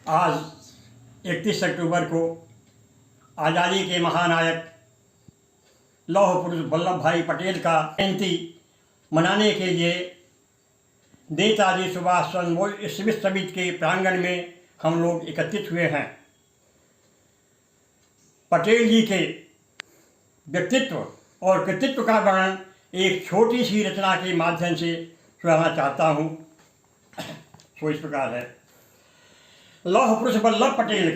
आज 31 अक्टूबर को आज़ादी के महानायक लौह पुरुष वल्लभ भाई पटेल का जयंती मनाने के लिए नेताजी सुभाष चंद्र बोस स्मृति समिति के प्रांगण में हम लोग एकत्रित हुए हैं। पटेल जी के व्यक्तित्व और कृतित्व का वर्णन एक छोटी सी रचना के माध्यम से सुनाना चाहता हूँ। सो इस प्रकार है। लौह पुरुष वल्लभ पटेल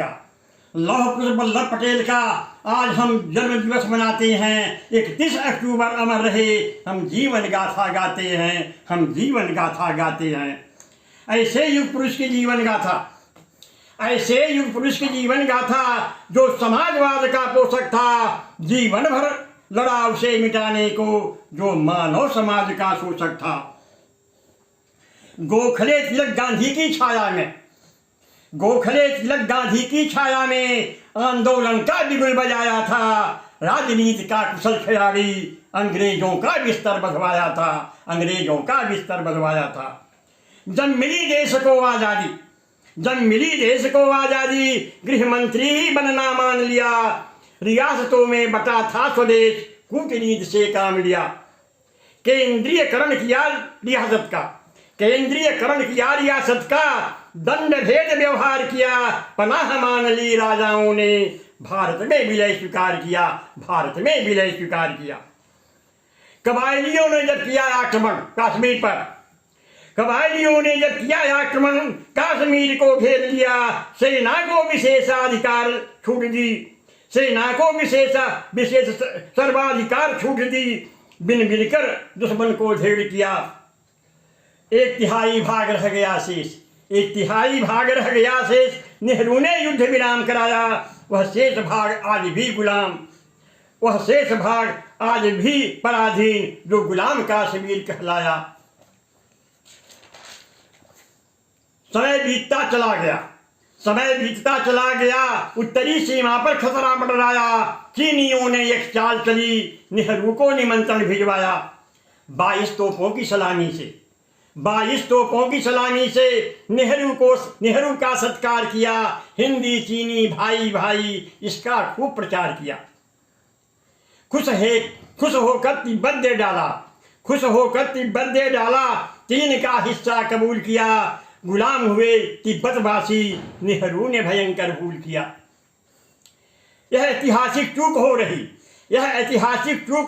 का आज हम जन्म दिवस मनाते हैं। 31 अक्टूबर अमर रहे, हम जीवन गाथा गाते हैं। ऐसे युग पुरुष की जीवन गाथा जो समाजवाद का पोषक था, जीवन भर लड़ा उसे मिटाने को, जो मानव समाज का शोषक था। गोखले तिलक गांधी की छाया में आंदोलन का बिगुल बजाया था। राजनीति का कुशल खिलाड़ी अंग्रेजों का बिस्तर बधवाया था। जब मिली देश को आजादी गृह मंत्री ही बनना मान लिया। रियासतों में बटा था स्वदेश, कूटनीति से काम लिया। केंद्रीयकरण किया रियासत का, दंड भेद व्यवहार किया। पनाह मान ली राजाओं ने, भारत में विलय स्वीकार किया। कबायलियों ने जब किया आक्रमण कश्मीर को घेर लिया। सेना को विशेष सर्वाधिकार छूट दी। बिन कर दुश्मन को ढेर किया। एक तिहाई भाग रह गया शेष। नेहरू ने युद्ध विराम कराया। वह शेष भाग आज भी पराधीन, जो गुलाम कश्मीर कहलाया। समय बीतता चला गया। उत्तरी सीमा पर खतरा मंडराया। चीनियों ने एक चाल चली, नेहरू को निमंत्रण भिजवाया। 22 तोपों की सलामी से नेहरू का सत्कार किया। हिंदी चीनी भाई इसका खूब प्रचार किया। खुश होकर तिब्बत दे डाला। चीन का हिस्सा कबूल किया। गुलाम हुए तिब्बतवासी, नेहरू ने भयंकर भूल किया। यह ऐतिहासिक चूक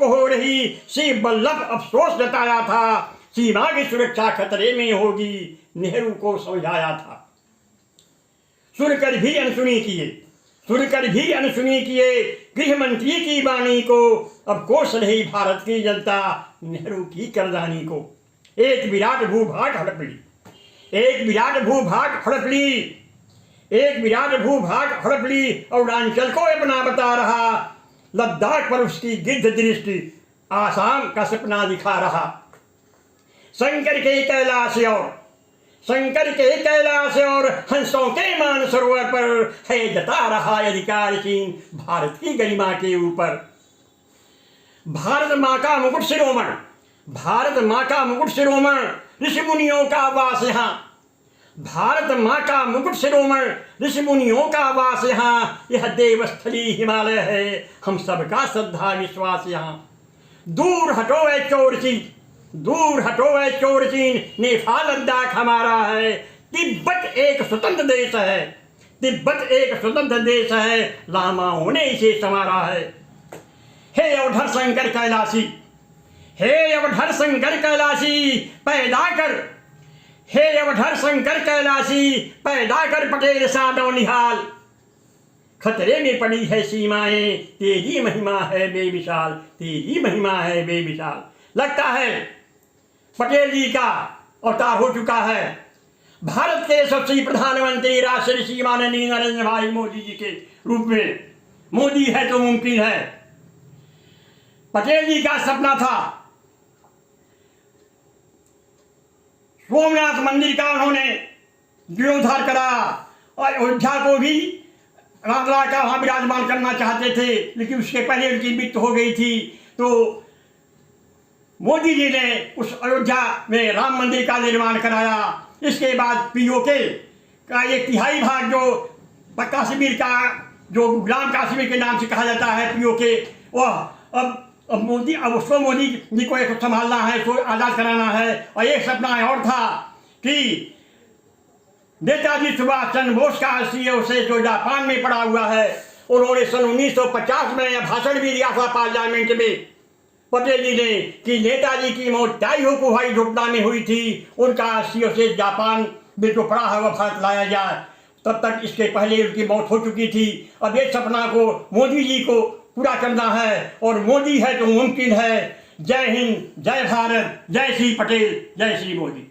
हो रही। श्री वल्लभ अफसोस जताया था। सीमा की सुरक्षा खतरे में होगी, नेहरू को समझाया था। सुनकर भी अनसुनी किए गृह मंत्री की वाणी को। अब कोस रही भारत की जनता नेहरू की करदानी को। एक विराट भूभाग हड़प ली। अरुणाचल को अपना बता रहा। लद्दाख पर उसकी गिद्ध दृष्टि आसाम का सपना दिखा रहा। शंकर के कैलाश और हंसों के मान सरोवर पर है जता रहा अधिकार चीन भारत की गरिमा के ऊपर। भारत माँ का मुकुट शिरोमण ऋषि मुनियों का वास यहाँ। यह देवस्थली हिमालय है, हम सबका श्रद्धा विश्वास यहाँ। दूर हटो ऐ चोर चीन, नेपाल लद्दाख हमारा है। तिब्बत एक स्वतंत्र देश है, लामाओं ने इसे संवारा है। हे अवधर शंकर कैलाशी पैदा कर पटेल साधो निहाल। खतरे में पड़ी है सीमाएं, तेरी महिमा है बेमिसाल। लगता है पटेल जी का अवतार हो चुका है। भारत के यशस्वी प्रधानमंत्री राष्ट्रपति माननीय नरेंद्र भाई मोदी जी के रूप में। मोदी है तो मुमकिन है। पटेल जी का सपना था सोमनाथ मंदिर का, उन्होंने जीर्णोद्धार करा और अयोध्या को भी रामलला का वहां विराजमान करना चाहते थे, लेकिन उसके पहले उनकी मृत्यु हो गई थी। तो मोदी जी ने उस अयोध्या में राम मंदिर का निर्माण कराया। इसके बाद पीओके का 1/3 भाग जो कश्मीर का, जो गुलाम कश्मीर के नाम से कहा जाता है पीओके, वह अब उसको मोदी जी को एक संभालना है, इसको आज़ाद कराना है। और एक सपना और था कि नेताजी सुभाष चंद्र बोस का सीओ से जो जापान में पड़ा हुआ है, उन्होंने सन 1950 में यह भाषण भी दिया था पार्लियामेंट में पटेल जी ने कि नेताजी की मौत ताइहो भाई दुर्घटना में हुई थी, उनका सीओ से जापान में जो पड़ा है वह भारत लाया जाए। तब तक इसके पहले उनकी मौत हो चुकी थी। अब इस सपना को मोदी जी को पूरा करना है और मोदी है तो मुमकिन है। जय हिंद, जय भारत, जय श्री पटेल, जय श्री मोदी।